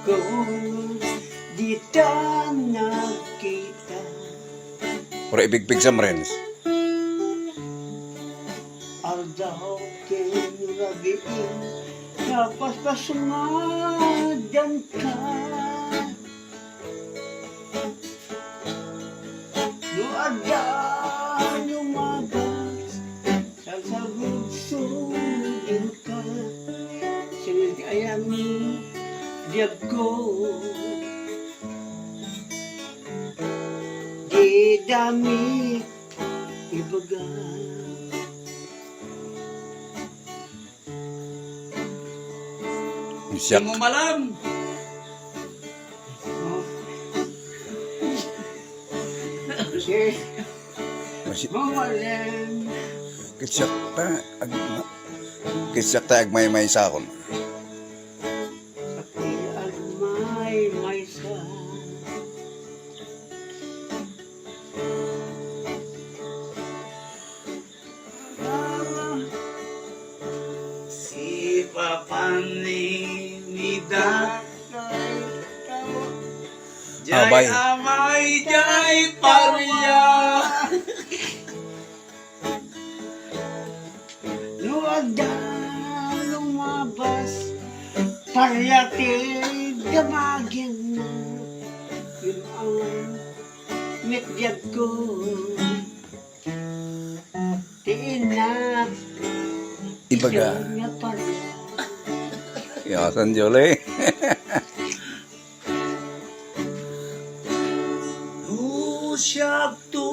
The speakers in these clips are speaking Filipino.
ko di ta nakita. Pura ibigpig sa Mrens. Aldaw kinrabiin napaspas madan ka. Luada lumabas sa sabog sumigin ka. Sinag ayam diag ko di dami ibaga. Siyak. Mo malam. Si Masih mawalan kitsak ta agmay-may sa akon. pati may sa Si papaninida. Abay. Jai amay, jai parya. luada lumabas paryati damagin na yun ang mitgyag ko tiinap Ibaga. niya parya. Yasan jole. Usyak tu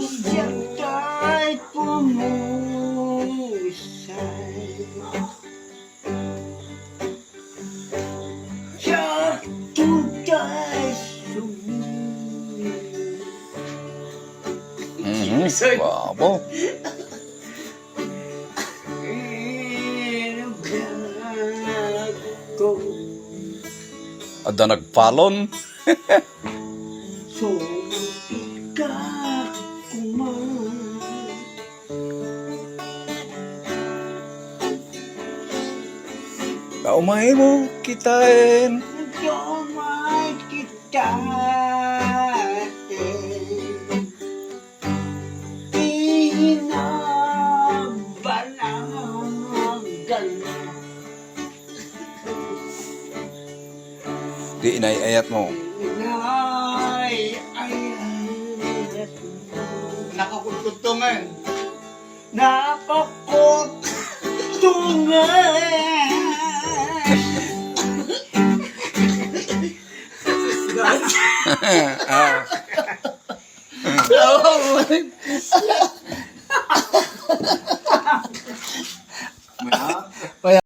Siya pumo. tayo pumusay siya tutay sumili Babo. ko Ada nagpalon. so ikaw kuman Kaumay mo kitain. nagkamay kita tinabalagan Di inay-ayat mo. inay ayat Nakakutuntungan. napakutungan Ah.